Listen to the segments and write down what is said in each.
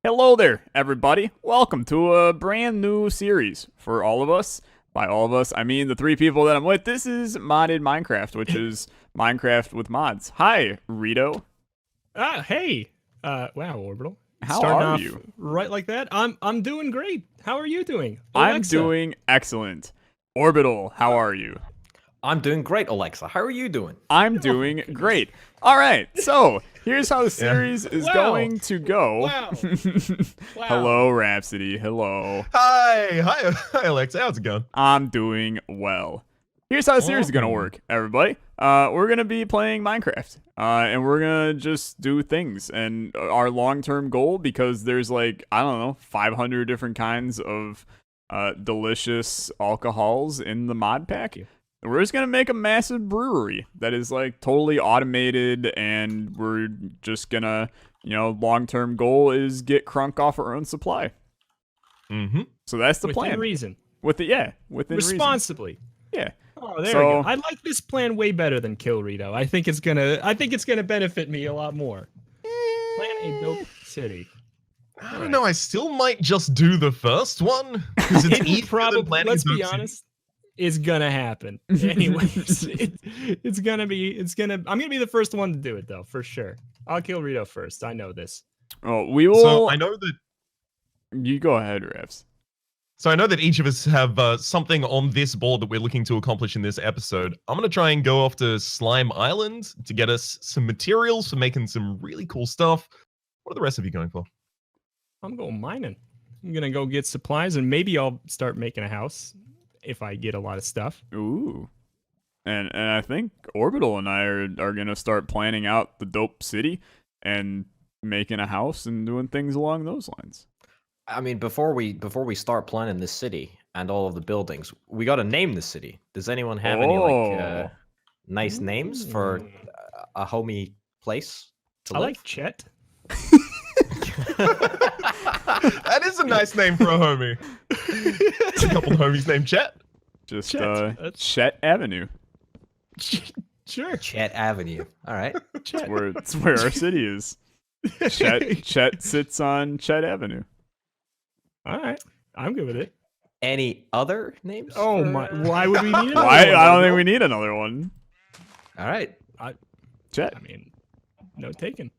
Hello there, everybody. Welcome to a brand new series for all of us. By all of us, I mean the three people that I'm with. This is Modded Minecraft, which is Minecraft with mods. Hi, Rito. Hey. Wow, Orbital. How Starting are off you? right like that. I'm doing great. How are you doing? I'm Alexa? doing excellent. Orbital, how are you? I'm doing great, Alexa. How are you doing? I'm doing great. All right, so here's how the series is Wow. going to go. Wow. Wow. Hello, Rhapsody. Hello. Hi, Alexa. How's it going? I'm doing well. Here's how the series is gonna work, everybody. We're gonna be playing Minecraft, and we're gonna just do things. And our long-term goal, because there's like, I don't know, 500 different kinds of delicious alcohols in the mod pack. We're just gonna make a massive brewery that is like totally automated, and we're just gonna, long-term goal is get crunk off our own supply. Mm-hmm. So that's the Within plan. reason. Within reason. Responsibly. Yeah. Oh, there So- we go. I like this plan way better than Kill Rito. I think it's gonna benefit me a lot more. Plan a dope city. I don't know. I still might just do the first one because it's easier than planning Let's a be dope city. honest. It's gonna happen. Anyways, I'm gonna be the first one to do it though, for sure. I'll kill Rito first. I know this. Oh, we will. So I know that. You go ahead, Refs. So I know that each of us have something on this board that we're looking to accomplish in this episode. I'm gonna try and go off to Slime Island to get us some materials for making some really cool stuff. What are the rest of you going for? I'm going mining. I'm gonna go get supplies and maybe I'll start making a house if I get a lot of stuff. Ooh. And I think Orbital and I are gonna start planning out the dope city and making a house and doing things along those lines. I mean, before we start planning this city and all of the buildings, we got to name the city. Does anyone have any Oh. nice names for a homey place to I live? like Chet. That is a nice name for a homie. A couple of homies named Chet. Just Chet. That's- Chet Avenue. Sure. Chet Avenue. All right. It's where our city is. Chet sits on Chet Avenue. All right. I'm good with it. Any other names? Oh for, my! Why would we need another Why? one, I don't think Orbital? we need another one. All right. Chet. I mean, no taken.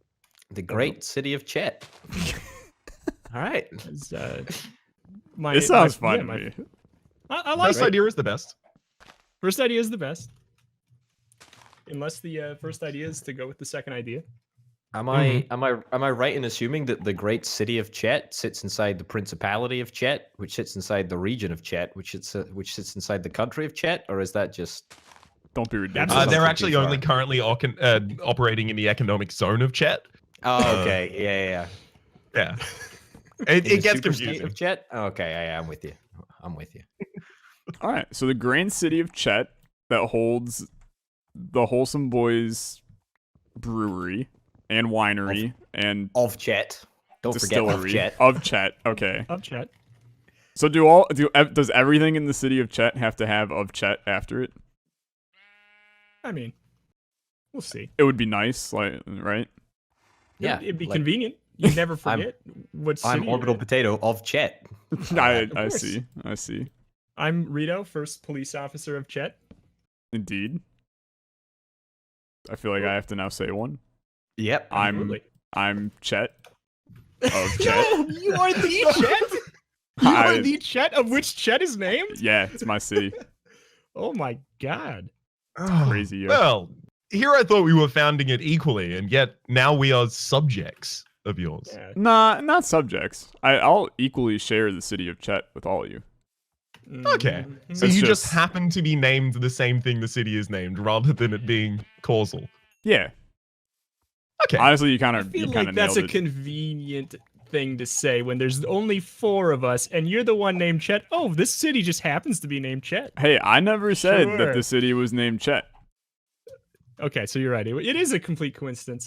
The great city of Chet. All right. It's, This sounds fun to my- me. I like First it. idea is the best. First idea is the best. Unless the first idea is to go with the second idea. Am I right in assuming that the great city of Chet sits inside the principality of Chet, which sits inside the region of Chet, which sits inside the country of Chet, or is that just? Don't be ridiculous. That's They're something actually too only far. currently operating in the economic zone of Chet. Oh, okay. Yeah. Yeah. In It the gets super state confusing. of Chet. Okay, yeah, I'm with you. I'm with you. All right, so the grand city of Chet that holds the Wholesome Bois brewery and winery and Of Chet. Don't forget of distillery Chet. of Chet. Okay, Of Chet. so does everything in the city of Chet have to have of Chet after it? I mean, we'll see. It would be nice, like, right? Yeah, It'd be like, convenient. You never forget what city I'm you're Orbital in. Potato of Chet. I course. see. I see. I'm Rito, first police officer of Chet. Indeed. I feel like I have to now say one. Yep. I'm Chet of Chet. No, you are the Chet. You are the Chet of which Chet is named. Yeah, it's my city. Oh my god. Crazy, yeah. Well, here I thought we were founding it equally, and yet now we are subjects of yours. Yeah. Nah, not subjects. I'll equally share the city of Chet with all of you. Okay. Mhm. So It's you just just- happen to be named the same thing the city is named, rather than it being causal. Yeah. Okay. Honestly, you kind I of feel nailed like that's a it. convenient thing to say when there's only 4 of us and you're the one named Chet. Oh, this city just happens to be named Chet. Hey, I never said Sure. that the city was named Chet. Okay, so you're right. It is a complete coincidence.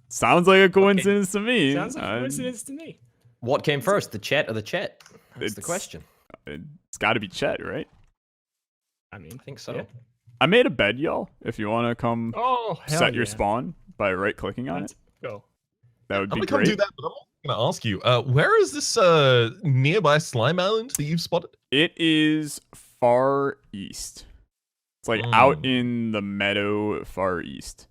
Sounds like a coincidence to me. Sounds like a coincidence to me. What came first, the Chet or the Chet? That's the It's- question. It's got to be Chet, right? I mean, I think so. yeah. I made a bed, y'all. If you want to come Oh, hell set your yeah. spawn by right-clicking on it, Let's go. that would I'm be gonna come great. do that, but I'm gonna ask you, where is this nearby slime island that you've spotted? It is far east. It's like out in the meadow far east.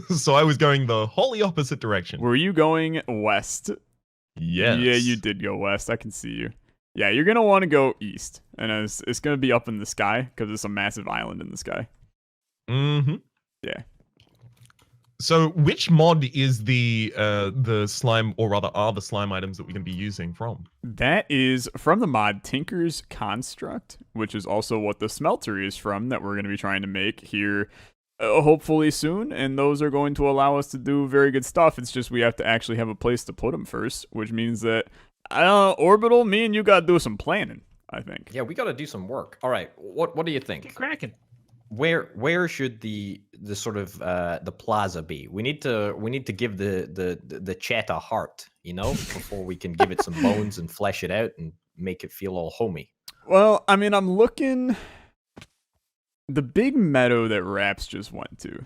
So I was going the wholly opposite direction. Were you going west? Yes. Yeah, you did go west. I can see you. Yeah, you're going to want to go east. And it's going to be up in the sky because it's a massive island in the sky. Mm-hmm. Yeah. So which mod is the slime, or rather are the slime items that we're going to be using from? That is from the mod Tinker's Construct, which is also what the smelter is from that we're going to be trying to make here hopefully soon. And those are going to allow us to do very good stuff. It's just we have to actually have a place to put them first, which means that Orbital, me and you got to do some planning, I think. Yeah, we got to do some work. All right, what do you think? Get cracking. Where should the sort of the plaza be? We need to give the Chet a heart, before we can give it some bones and flesh it out and make it feel all homey. Well, I mean, I'm looking the big meadow that Raps just went to.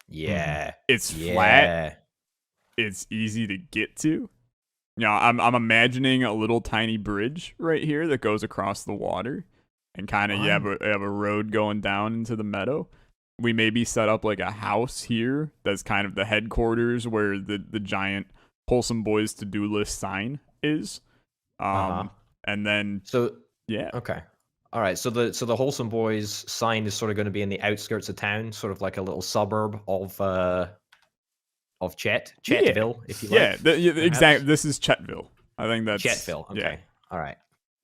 Yeah. It's flat. It's easy to get to. I'm imagining a little tiny bridge right here that goes across the water. And kind of, you have a road going down into the meadow. We maybe set up like a house here that's kind of the headquarters where the giant Wholesome Bois to-do list sign is. And then... So... Yeah. Okay. All right. So the Wholesome Bois sign is sort of going to be in the outskirts of town, sort of like a little suburb of Chetville, if you like. Yeah, exactly. This is Chetville. I think that's... Chetville. Okay. Yeah. All right.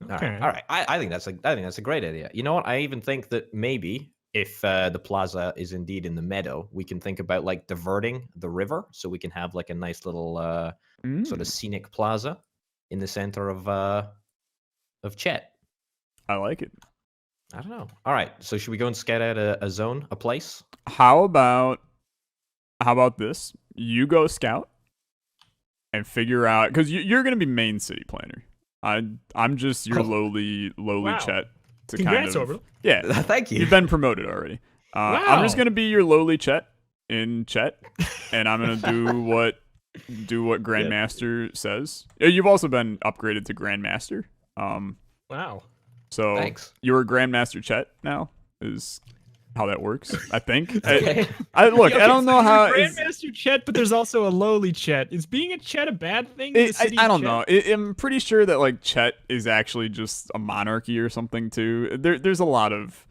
Okay. All right. I think that's a great idea. You know what? I even think that maybe if the plaza is indeed in the meadow, we can think about like diverting the river, so we can have like a nice little sort of scenic plaza in the center of Chet. I like it. I don't know. All right. So should we go and scout out a zone, a place? How about this? You go scout and figure out, because you're going to be main city planner. I'm just your lowly Wow. Chet. To Congrats, kind of, Orbital. Yeah, Thank you. You've been promoted already. Wow. I'm just gonna be your lowly Chet in Chet, and I'm gonna do what Grandmaster says. You've also been upgraded to Grandmaster. Wow. So Thanks. you're Grandmaster Chet now. Is how that works, I think. Okay. I look. Okay, I don't so know how. you're Grandmaster Chet, but there's also a lowly Chet. Is being a Chet a bad thing? In the city I of don't Chet? know. I'm pretty sure that like Chet is actually just a monarchy or something too. There's a lot of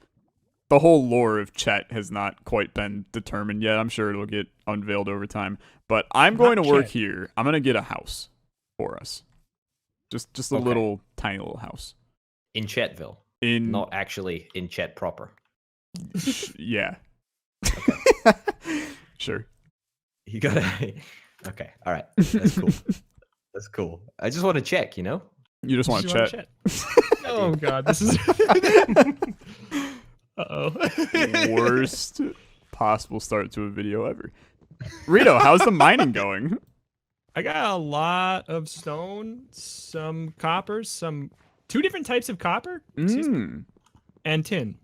the whole lore of Chet has not quite been determined yet. I'm sure it'll get unveiled over time. But I'm going to work Chet. here. I'm gonna get a house for us. Just a little tiny little house In Chetville, not actually in Chet proper. Yeah. Sure. You gotta. Okay. All right. That's cool. That's cool. I just want to check. You just want You want Chet. Oh God, this is. Uh-oh. Worst possible start to a video ever. Rito, how's the mining going? I got a lot of stone, some copper, two different types of copper, excuse me, and tin.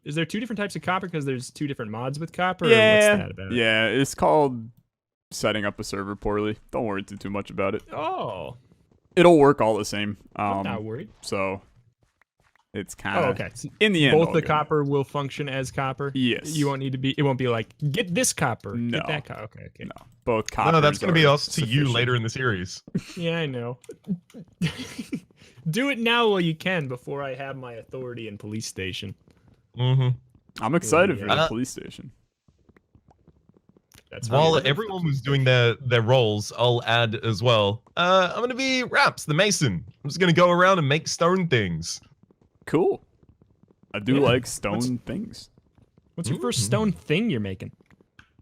Is there two different types of copper because there's two different mods with copper? Or what's that about? Yeah, it's called setting up a server poorly. Don't worry too much about it. Oh, It'll work all the same. I'm not worried. So it's kind of okay. So in the end. both all the good. copper will function as copper. Yes. You won't need to be. It won't be like get this copper. No. Get that copper. Okay. No, both copper. No, that's going to be us to you later in the series. Yeah, I know. Do it now while you can before I have my authority in police station. Mm-hmm. I'm excited for the Yeah. police station. That's While funny. everyone was doing their roles, I'll add as well. I'm going to be Raps, the Mason. I'm just going to go around and make stone things. Cool. I do Yeah. like stone things. What's your first stone thing you're making?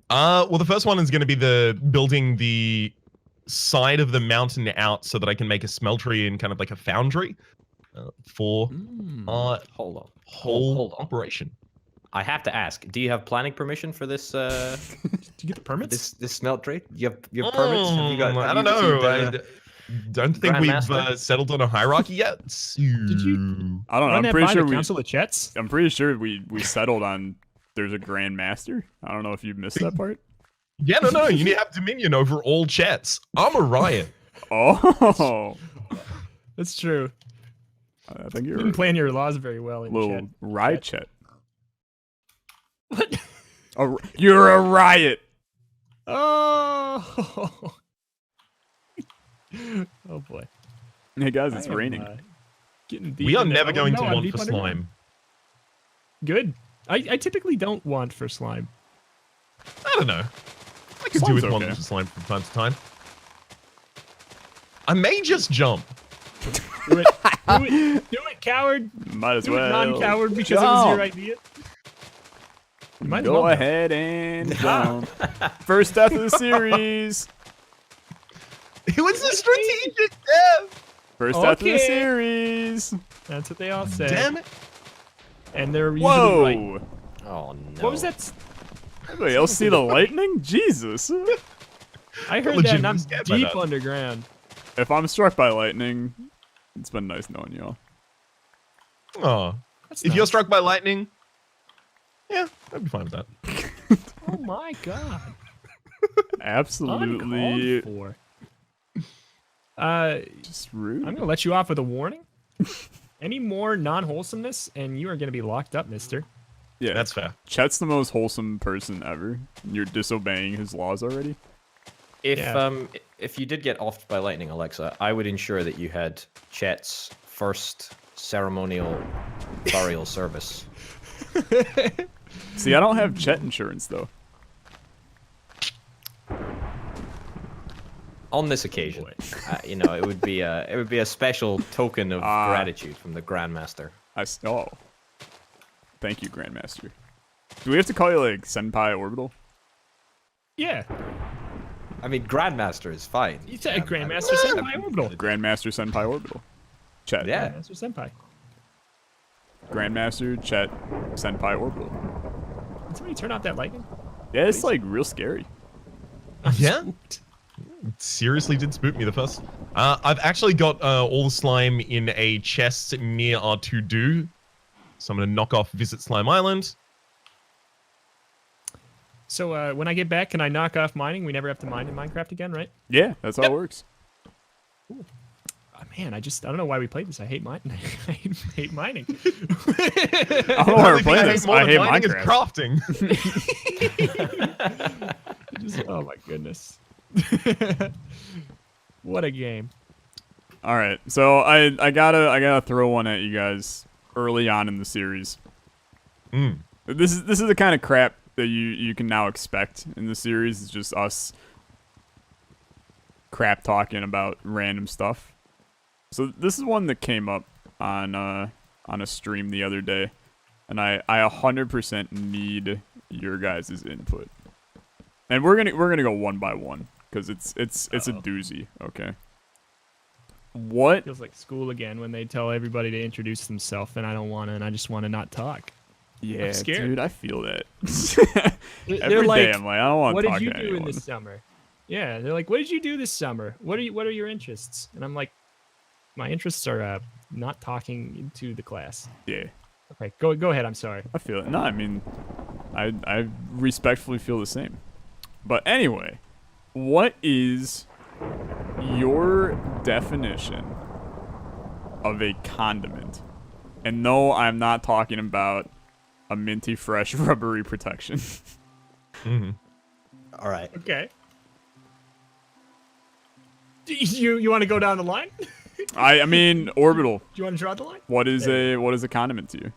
Well, the first one is going to be the building the side of the mountain out so that I can make a smeltery and kind of like a foundry for Hold on. whole Hold on. operation. I have to ask. Do you have planning permission for this? Did you get the permits? This smeltery? You have permits? Have you got? I have don't you know. received, I don't think we've Grandmaster? settled on a hierarchy yet. Did you? I don't know. Run I'm that pretty by sure the we. Council of Chets. I'm pretty sure we settled on. There's a Grandmaster. I don't know if you missed that part. Yeah, no. You need to have dominion over all chats. I'm Orion. Oh. That's true. I think You you're didn't plan your laws very well in little chat. riot Chet. What? You're a riot. Oh. Oh boy. Hey guys, it's I am, raining. Getting deep We are into- never oh, going no, to I'm want deep for underground. slime. Good. I typically don't want for slime. I don't know. I could do Slime's with one okay. for slime from time to time. I may just jump. Do it. Do it. Do it, coward. Might as Do well. it, non-coward, because it was your jump. idea. You might as Go well jump. ahead and jump. First death of the series. It was a strategic death. First death of the Okay. series. That's what they all say. Damn it. And they're usually Whoa. right. Oh no. What was that? Anybody else see the lightning? Jesus. I heard that, and I'm legitimately scared by deep that. underground. If I'm struck by lightning, it's been nice knowing y'all. Oh. That's If you're nice. struck by lightning, yeah, I'd be fine with that. Oh my god. Absolutely Uncalled for. just rude. I'm gonna let you off with a warning. Any more non-wholesomeness, and you are gonna be locked up, mister. Yeah, That's fair. Chet's the most wholesome person ever. You're disobeying his laws already. If you did get offed by lightning, Alexa, I would ensure that you had Chet's first ceremonial burial service. See, I don't have Chet insurance though. On this occasion, it would be a special token of gratitude from the Grandmaster. Oh, thank you, Grandmaster. Do we have to call you like Senpai Orbital? Yeah. I mean, Grandmaster is fine. You said Grandmaster Senpai Orbital. Grandmaster Senpai Orbital. Chet. Yeah. Grandmaster Senpai. Grandmaster Chet Senpai Orbital. Can somebody turn off that lightning? Yeah, it's like real scary. Yeah? It seriously did spook me the first. I've actually got all the slime in a chest near our to-do. So I'm going to knock off Visit Slime Island. So when I get back, can I knock off mining? We never have to mine in Minecraft again, right? Yeah, that's how it works. Oh, man, I don't know why we played this. I hate mining. I hate mining. I don't know why we're playing this. I hate mining is Minecraft. crafting. Oh my goodness. What a game. All right, so I gotta throw one at you guys early on in the series. Mm. This is the kind of crap that you can now expect in the series. It's just us crap talking about random stuff. So this is one that came up on a stream the other day, and I 100% need your guys' input. And we're gonna go one by one because it's a doozy. Okay. What? Feels like school again when they tell everybody to introduce themselves, and I don't want to, and I just want to not talk. Yeah, scared. dude, I feel that. They're Every like, day I'm like, I don't want what to talk did you to do anyone. in this summer? Yeah, they're like, what did you do this summer? What are your interests? And I'm like, my interests are not talking to the class. Yeah, Okay, go ahead. I'm sorry. I feel it. No, I mean, I respectfully feel the same. But anyway, what is your definition of a condiment? And no, I'm not talking about a minty fresh rubbery protection. Mm-hmm. All right. Okay. You want to go down the line? Do I mean, Orbital. you want to draw the line? What is a condiment to you?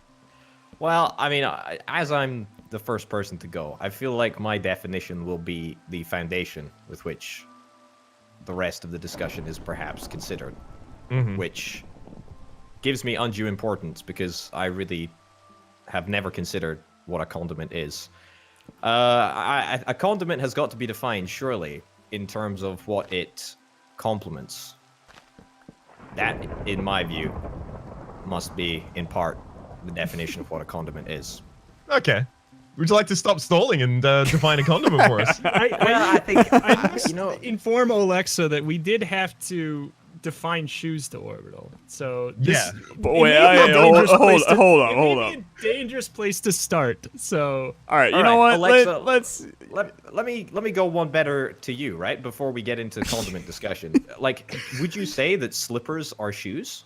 Well, I mean, as I'm the first person to go, I feel like my definition will be the foundation with which the rest of the discussion is perhaps considered, Mm-hmm. which gives me undue importance because I really have never considered what a condiment is. A condiment has got to be defined, surely, in terms of what it complements. That, in my view, must be, in part, the definition of what a condiment is. Okay. Would you like to stop stalling and define a condiment for us? I think, I must you know, inform Alexa that we did have to define shoes to orbital. So Yeah. But it wait, may be a dangerous place to- hold it on. may be a dangerous place to start. So All right, you All know right, what? Alexa, Let's. let me go one better to you, right? Before we get into condiment discussion. Like, would you say that slippers are shoes?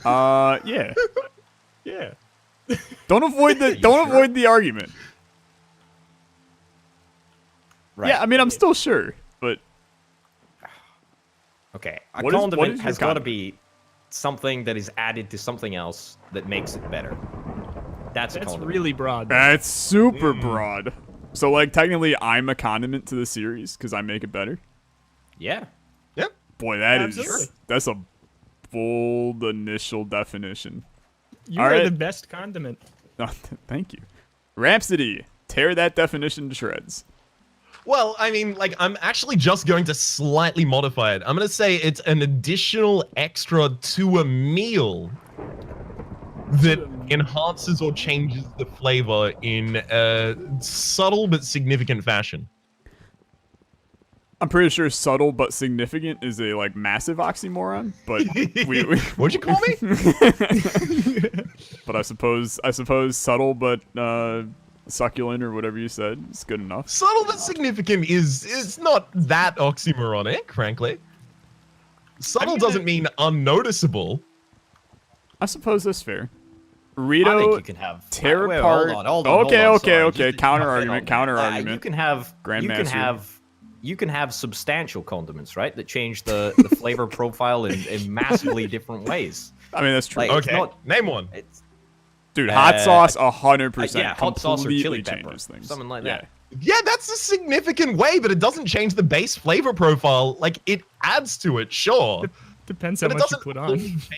Yeah. yeah. Don't avoid the. Don't sure? avoid the argument. Right. Yeah, I mean, I'm still sure, but Okay. A What is condiment your has got to condiment? be something that is added to something else that makes it better. That's a That's condiment. really broad. that's super broad. So, like, technically, I'm a condiment to the series because I make it better. Yeah. Yep. Boy, that is Absolutely. that's a bold initial definition. You all are right. the best condiment. Oh, thank you, Rhapsody. Tear that definition to shreds. Well, I mean, like, I'm actually just going to slightly modify it. I'm going to say it's an additional extra to a meal that enhances or changes the flavor in a subtle but significant fashion. I'm pretty sure subtle but significant is a like massive oxymoron, but What'd you call me? but I suppose subtle but succulent or whatever you said is good enough. Subtle but significant is not that oxymoronic, frankly. Subtle doesn't mean unnoticeable. I suppose that's fair. I think Rito, you can have. tear wait, apart. Hold on. Okay, hold on, okay, sorry. okay. Just Counter jump in argument. on Counter that. argument. You can have. Grandmaster. You can have substantial condiments, right? That change the flavor profile in massively different ways. I mean, that's true. Like, it's Okay, not- name one. It's Dude, hot sauce 100% yeah, hot sauce or chili completely pepper, changes things. something like Yeah. that. Yeah, that's a significant way, but it doesn't change the base flavor profile. Like, it adds to it, sure. Depends how But it much you doesn't put fully on. change.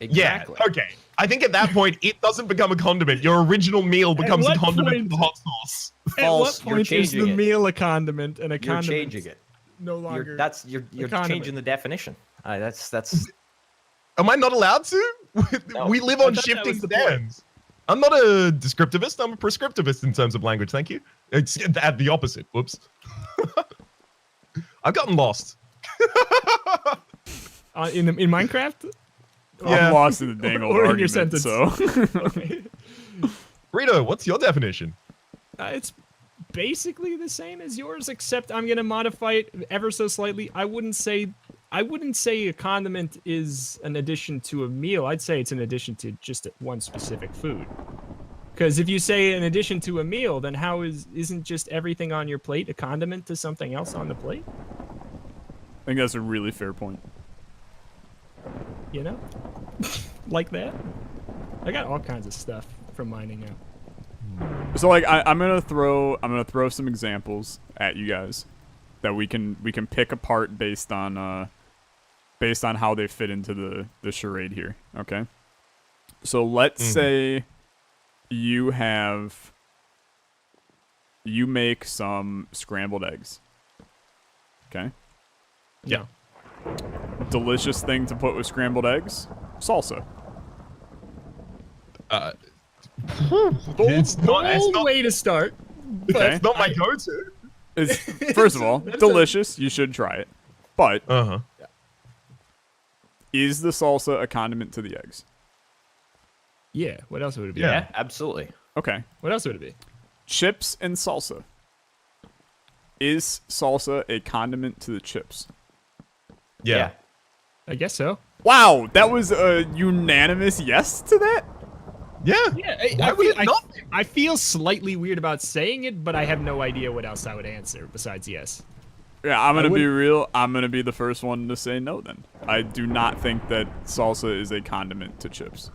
Exactly. Yeah, okay. I think at that point, it doesn't become a condiment. Your original meal becomes a what condiment point- with the hot sauce. At False, what you're point is the changing it. meal a condiment and a You're condiment changing it. no longer? You're condiment. changing the definition. That's Am I not allowed to? No. We live I on thought that shifting was the point. stands. I'm not a descriptivist. I'm a prescriptivist in terms of language. Thank you. It's at the opposite. Whoops. I've gotten lost. In Minecraft? Yeah. I'm lost in the dang old Or in your argument, sentence. so. Okay. Rito, what's your definition? It's basically the same as yours, except I'm gonna modify it ever so slightly. I wouldn't say a condiment is an addition to a meal. I'd say it's an addition to just one specific food. Because if you say an addition to a meal, then isn't just everything on your plate a condiment to something else on the plate? I think that's a really fair point. You know, like that. I got all kinds of stuff from mining out. So like I'm gonna throw some examples at you guys that we can pick apart based on how they fit into the charade here. Okay. So let's say you make some scrambled eggs. Okay. Yeah. Delicious thing to put with scrambled eggs? Salsa. It's not Bold way to start. Okay. it's not my go-to. It's, first of all, That's delicious. You should try it. But Uh-huh. is the salsa a condiment to the eggs? Yeah. What else would it be? Yeah. yeah, absolutely. Okay. What else would it be? Chips and salsa. Is salsa a condiment to the chips? Yeah. I guess so. Wow, that was a unanimous yes to that? Yeah. Yeah, Why would it not? I feel slightly weird about saying it, but I have no idea what else I would answer besides yes. Yeah, I'm going to be wouldn't- real. I'm going to be the first one to say no then. I do not think that salsa is a condiment to chips.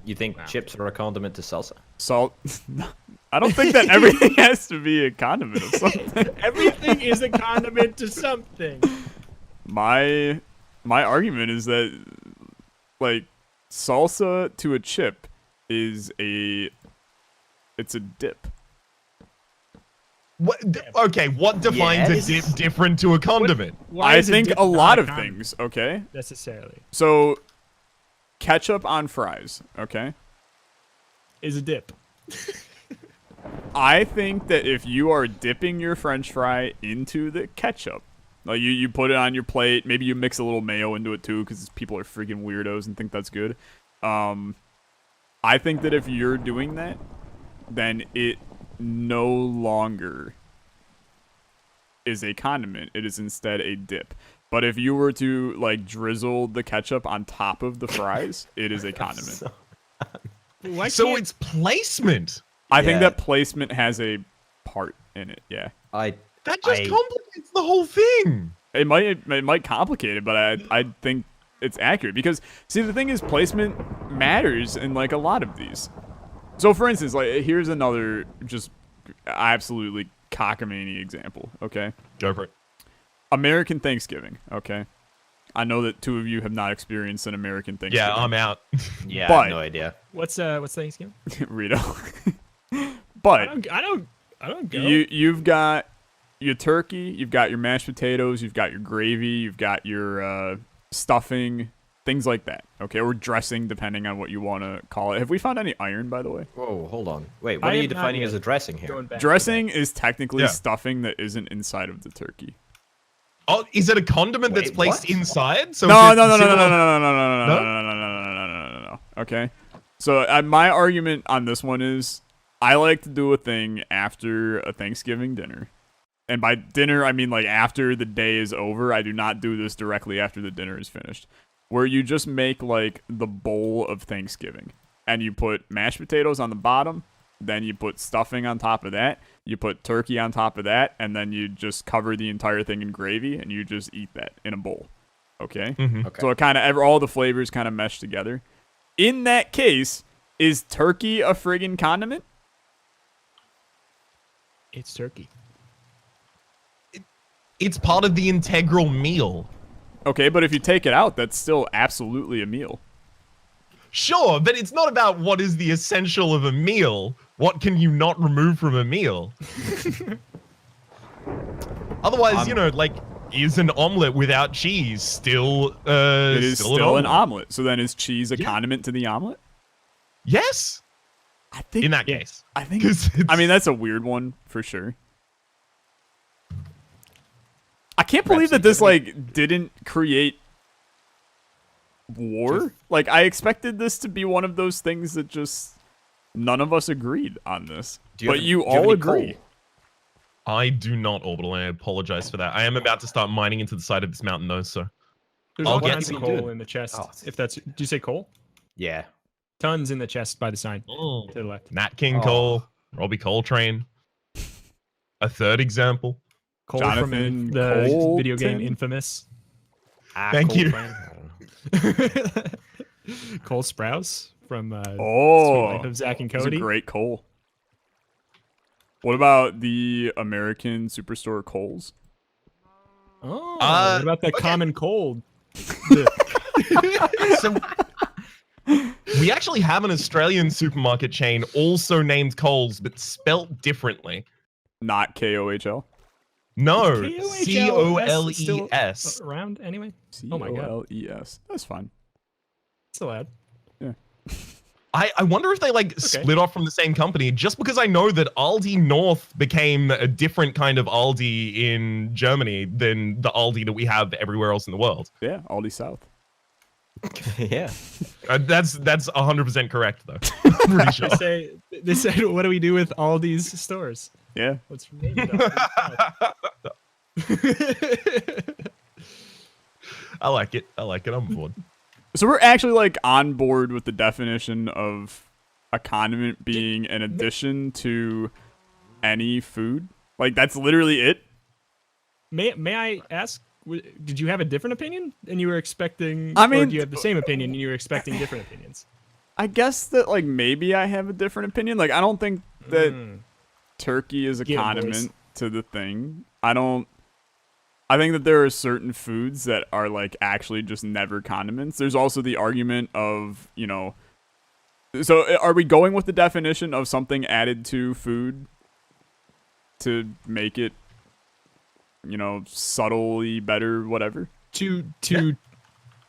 You think chips are a condiment to salsa? Salt. I don't think that everything has to be a condiment of something. Everything is a condiment to something. My argument is that like salsa to a chip is it's a dip. What, okay, what defines Yes. a dip different to a condiment? Why I is think dip a not lot of condiment things, okay? necessarily So ketchup on fries, okay? is a dip. I think that if you are dipping your french fry into the ketchup, Like you put it on your plate. Maybe you mix a little mayo into it too, because people are freaking weirdos and think that's good. I think that if you're doing that, then it no longer is a condiment. It is instead a dip. But if you were to like drizzle the ketchup on top of the fries, it is a condiment. So it's placement. I think that placement has a part in it. Yeah. I That just complicates the whole thing. It might complicate it, but I think it's accurate because see the thing is placement matters in like a lot of these. So for instance, like here's another just absolutely cockamamie example. Okay. Go for it. American Thanksgiving. Okay. I know that two of you have not experienced an American Thanksgiving. Yeah, I'm out. Yeah, But- I have no idea. What's Thanksgiving? Rito. But I don't go. you've got your turkey, you've got your mashed potatoes, you've got your gravy, you've got your stuffing, things like that. Okay, or dressing, depending on what you want to call it. Have we found any iron, by the way? Whoa, hold on. Wait, what I are you have not defining yet. as a dressing here? Going back to Dressing is technically Yeah. stuffing that isn't inside of the turkey. Oh, is it a condiment that's Wait, placed what? inside? So No. is it No. Okay. So my argument on this one is I like to do a thing after a Thanksgiving dinner. And by dinner, I mean like after the day is over. I do not do this directly after the dinner is finished. Where you just make like the bowl of Thanksgiving. And you put mashed potatoes on the bottom. Then you put stuffing on top of that. You put turkey on top of that. And then you just cover the entire thing in gravy. And you just eat that in a bowl. Okay? Okay. So it kind of all the flavors kind of mesh together. In that case, is turkey a friggin' condiment? It's turkey. It's part of the integral meal. Okay, but if you take it out, that's still absolutely a meal. Sure, but it's not about what is the essential of a meal. What can you not remove from a meal? Otherwise, like, is an omelet without cheese still It is still an omelet? omelet. So then is cheese a condiment to the omelet? Yes, I think in that case. I think 'Cause I mean it's- that's a weird one for sure. I can't believe that this like didn't create war. Like I expected this to be one of those things that just none of us agreed on this. But you all agree. I do not, Orbital, and I apologize for that. I am about to start mining into the side of this mountain, though, so... There's I'll all get kinds you of can do coal it. in the chest. Oh. If that's, do you say coal? Yeah. Tons in the chest by the sign Mm. to the left. Nat King Oh. Cole, Robbie Coltrane. A third example. Coal Jonathan from the video game Colton? Infamous. Thank you. I don't know. Cole Sprouse from Sweet Oh, Life of Zack and it's a Cody. great Cole. What about the American Superstore Coles? Oh, Uh, what about the common cold? So we actually have an Australian supermarket chain also named Coles, but spelt differently. Not KOHL. No, KOHLS still COLES. around anyway? Oh my God. COLES. That's fine. Still ad. I wonder if they like split off from the same company, just because I know that Aldi North became a different kind of Aldi in Germany than the Aldi that we have everywhere else in the world. Yeah, Aldi South. Yeah. That's 100% correct though. I'm pretty sure. They said, what do we do with all these stores? Yeah. What's named Aldi South? I like it. I'm on board. So we're actually like on board with the definition of a condiment being an addition to any food. Like that's literally it. May I ask? Did you have a different opinion, and you were expecting? I or mean- do you have the same opinion, and you were expecting different opinions? I guess that like maybe I have a different opinion. Like I don't think that turkey is a Get 'em, condiment boys. to the thing. I think that there are certain foods that are like actually just never condiments. There's also the argument of, so are we going with the definition of something added to food to make it, subtly better, whatever? To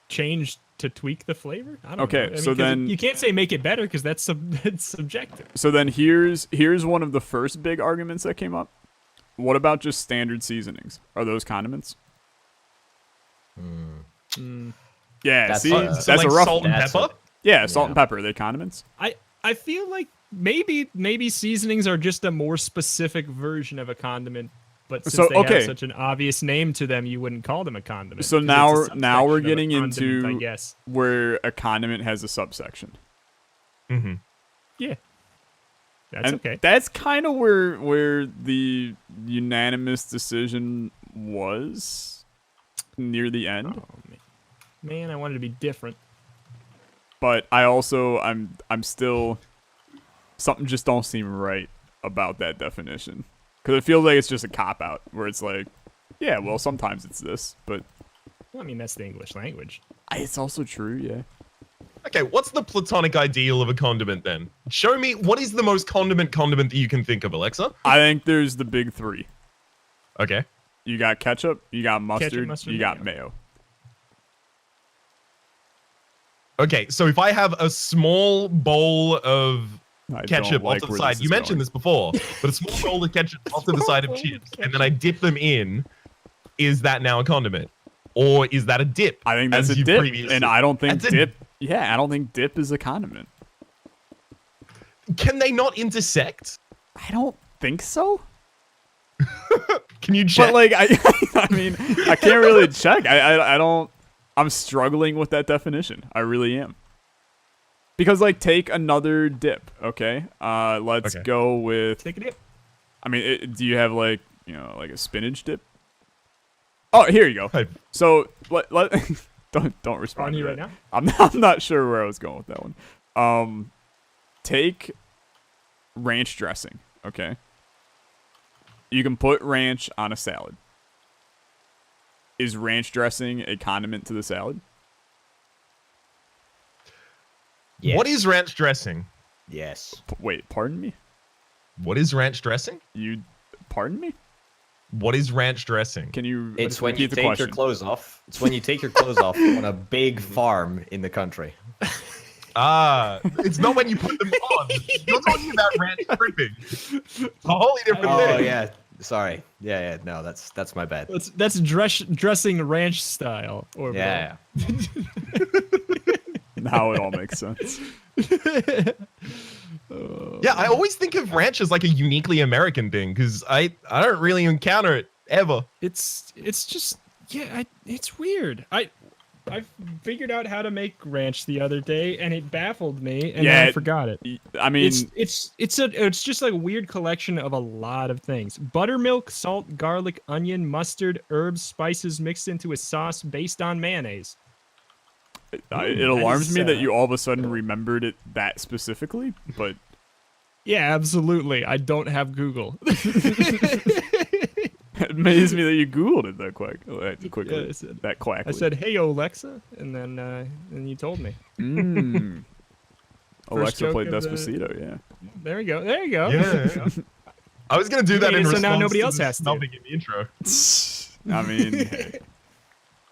change to tweak the flavor? I don't know. Okay, I mean, so 'cause then- you can't say make it better because that's it's subjective. So then here's one of the first big arguments that came up. What about just standard seasonings? Are those condiments? Yeah, That's, see, so that's like a rough salt one. and That's pepper. Yeah, salt Yeah. and pepper. They're condiments. I feel like maybe seasonings are just a more specific version of a condiment, but since So, they okay. have such an obvious name to them, you wouldn't call them a condiment. So 'cause now it's a now we're subsection of a getting condiment, I into guess. where a condiment has a subsection. Mm-hmm. Yeah, that's And okay. that's kind of where the unanimous decision was near the end. Oh, man, I wanted to be different. But I'm still something just don't seem right about that definition, because it feels like it's just a cop out where it's like, yeah, well, sometimes it's this, but Well, I mean, that's the English language. it's also true. Yeah. Okay, what's the platonic ideal of a condiment then? Show me what is the most condiment that you can think of, Alexa. I think there's the big three. Okay. You got ketchup, you got mustard, mustard, you got mayo. mayo. Okay, so if I have a small bowl of I ketchup don't like off to the where side, this you is mentioned going. this before, but a small bowl of ketchup off to the side of bowl of chips, and then I dip them in, is that now a condiment? Or is that a dip? I think that's as a you dip, previously- and I don't think That's a- dip. Yeah, I don't think dip is a condiment. Can they not intersect? I don't think so. Can you check? But like, I mean, I can't really check. I don't. I'm struggling with that definition. I really am. Because like, take another dip. Okay. Let's Okay. go with. Take a dip. I mean, do you have like like a spinach dip? Oh, here you go. Hey, So let don't respond On to you that. right now? I'm not sure where I was going with that one. Take ranch dressing. Okay. You can put ranch on a salad. Is ranch dressing a condiment to the salad? Yes. What is ranch dressing? Yes. Wait, pardon me? What is ranch dressing? Pardon me? What is ranch dressing? Can you It's when you repeat the take question? your clothes off. It's when you take your clothes off on a big farm in the country. It's not when you put them on. You're talking about ranch dripping. A wholly different Oh thing. yeah. Sorry. Yeah. No, that's my bad. That's dressing ranch style. Or Yeah. Now it all makes sense. Yeah, I always think of ranch as like a uniquely American thing because I don't really encounter it ever. It's just it's weird. I figured out how to make ranch the other day, and it baffled me, and then I forgot it. I mean, It's just like a weird collection of a lot of things: buttermilk, salt, garlic, onion, mustard, herbs, spices mixed into a sauce based on mayonnaise. it alarms me that uh, you all of a sudden remembered it that specifically, but Yeah, absolutely. I don't have Google. it amazes me that you Googled it that quickly. Yeah, I said- that quackly. I said, "Hey, Alexa," and then you told me. Alexa joke played of the- Despacito, yeah. There we go. There you go. Yeah. I was gonna do that made in it so response now nobody to else the has to. snubbing in the intro. I mean, hey,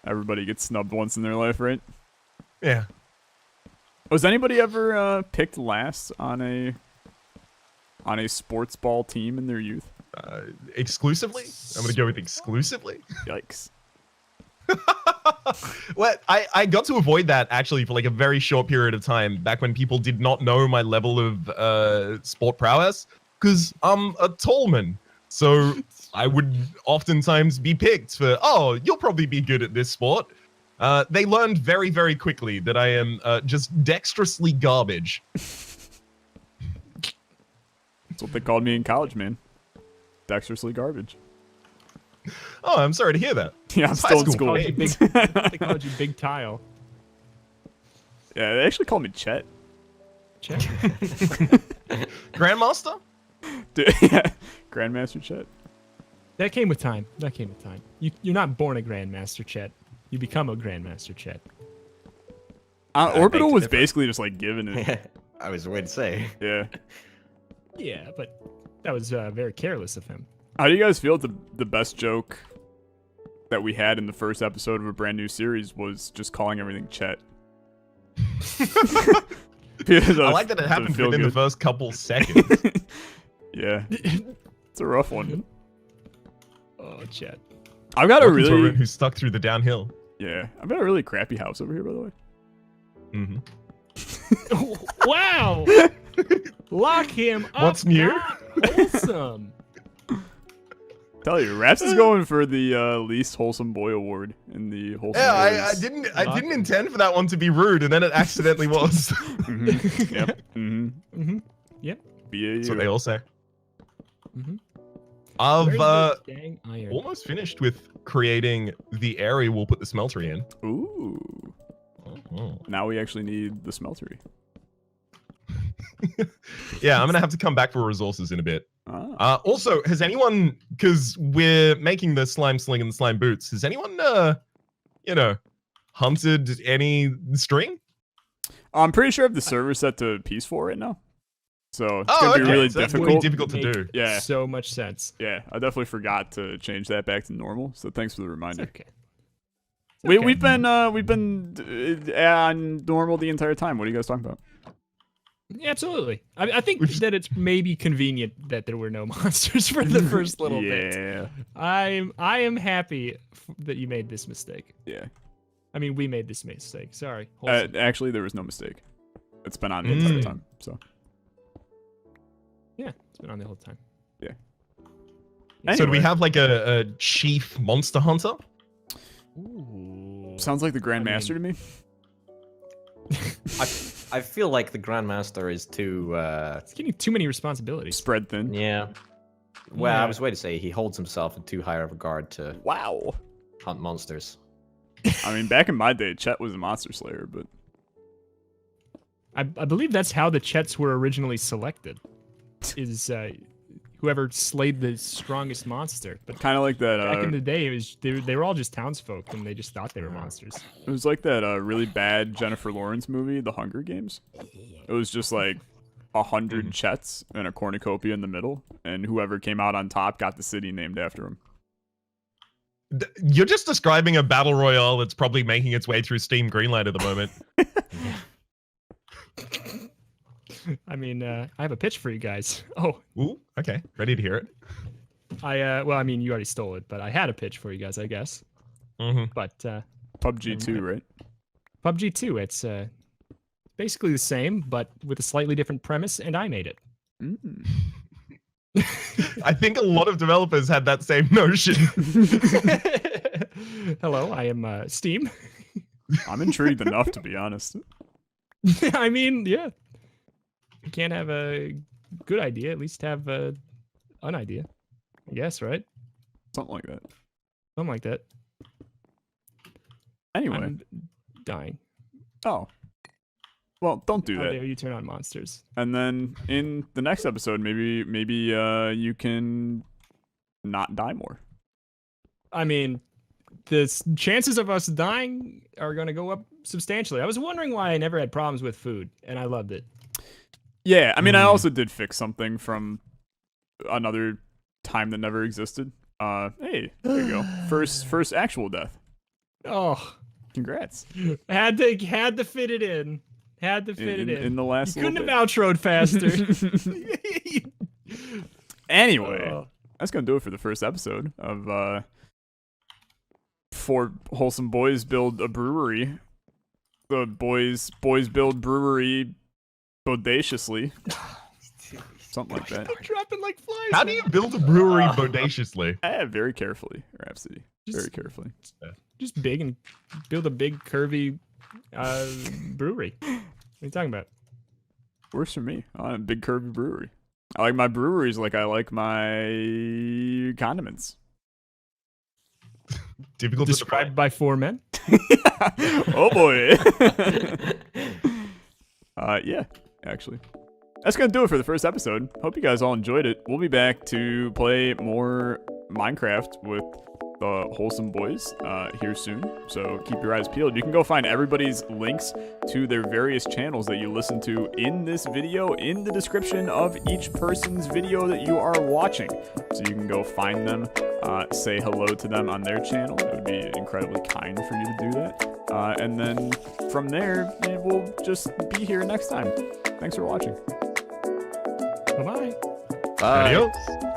everybody gets snubbed once in their life, right? Yeah. Was anybody ever picked last on a sports ball team in their youth? Exclusively? I'm gonna go with exclusively. Yikes. Well, I got to avoid that actually for like a very short period of time back when people did not know my level of sport prowess because I'm a tall man. So I would oftentimes be picked for, oh, you'll probably be good at this sport. They learned very, very quickly that I am just dexterously garbage. That's what they called me in college, man. Dexterously garbage. Oh, I'm sorry to hear that. Yeah, I'm It's still high in school school. games. They called you Big Tile. Yeah, they actually called me Chet. Check. Grandmaster? Dude, yeah, Grandmaster Chet. That came with time. That came with time. You're not born a Grandmaster Chet. You become a Grandmaster Chet. Orbital beg to was differ. basically just like giving it. I was going to say. Yeah. Yeah, but that was very careless of him. How do you guys feel the best joke that we had in the first episode of a brand new series was just calling everything Chet? I like that it happened within the first couple seconds. Yeah. It's a rough one. Oh, Chet. I've got a Welcome to really everyone who's stuck through the downhill. Yeah, I've got a really crappy house over here, by the way. Mm-hmm. Wow. Lock him up. What's new? Wholesome. Tell you, Raps is going for the least wholesome boy award in the wholesome. Yeah, Boys. I didn't intend for that one to be rude, and then it accidentally was. Mm-hmm. Yep. Mm-hmm. Mm-hmm. Yep. That's what they all say. Mm-hmm. I've Where's the dang iron? almost finished with creating the area we'll put the smeltery in. Ooh. Oh. Now we actually need the smeltery. Yeah, I'm gonna have to come back for resources in a bit. Ah. Also, has anyone, because we're making the slime sling and the slime boots, has anyone, hunted any string? I'm pretty sure I have the server set to peaceful right now. So it's Oh, gonna be okay. really So that's difficult. really difficult to Make do. Yeah. So much sense. Yeah, I definitely forgot to change that back to normal. So thanks for the It's reminder. okay. It's We've okay. been on normal the entire time. What are you guys talking about? Yeah, absolutely. I think that it's maybe convenient that there were no monsters for the first little bit. Yeah. I am happy that you made this mistake. Yeah. I mean, we made this mistake. Sorry. Actually, there was no mistake. It's been on the entire time. So. Yeah, it's been on the whole time. Yeah. So do we Anyway. have like a chief monster hunter? Ooh. Sounds like the Grandmaster to me. I feel like the Grandmaster is too. It's getting too many responsibilities. Spread thin. Yeah. Well, Yeah. I was going to say he holds himself in too high of regard to Wow. hunt monsters. I mean, back in my day, Chet was a monster slayer, but I believe that's how the Chets were originally selected. Is whoever slayed the strongest monster. But kind of like that. back in the day, it was they were all just townsfolk, and they just thought they were monsters. It was like that really bad Jennifer Lawrence movie, The Hunger Games. It was just like 100 Chets and a cornucopia in the middle, and whoever came out on top got the city named after him. You're just describing a battle royale that's probably making its way through Steam Greenlight at the moment. I mean, I have a pitch for you guys. Oh, Ooh, okay. Ready to hear it. well, I mean, you already stole it, but I had a pitch for you guys, I guess. Mm-hmm. But PUBG 2, right? PUBG 2, it's basically the same, but with a slightly different premise, and I made it. Mm. I think a lot of developers had that same notion. Hello, I am Steam. I'm intrigued enough, to be honest. I mean, yeah. You can't have a good idea, at least have an idea. Yes, right? Something like that. Something like that. Anyway. I'm dying. Oh. Well, don't do How that. dare you turn on monsters? And then in the next episode, maybe you can not die more. I mean, the chances of us dying are going to go up substantially. I was wondering why I never had problems with food, and I loved it. Yeah, I mean, I also did fix something from another time that never existed. Hey, there you go. First actual death. Oh, Congrats. had to fit it in. Had to fit it in. In the last You little couldn't have bit. outroed faster. Anyway, Oh. that's gonna do it for the first episode of For Wholesome Boys Build a Brewery. The boys build brewery bodaciously. Something like that. They're dropping like flies. How do you build a brewery bodaciously? Very carefully, Rhapsody. Very carefully. Just big and build a big curvy brewery. What are you talking about? Works for me. I want a big curvy brewery. I like my breweries like I like my condiments. Difficult to Described by 4 men. Oh boy. Yeah, actually. That's gonna do it for the first episode. Hope you guys all enjoyed it. We'll be back to play more Minecraft with the Wholesome Boys here soon. So keep your eyes peeled. You can go find everybody's links to their various channels that you listen to in this video in the description of each person's video that you are watching. So you can go find them, say hello to them on their channel. It would be incredibly kind for you to do that. And then from there, we'll just be here next time. Thanks for watching. Bye-bye. Bye. Adios.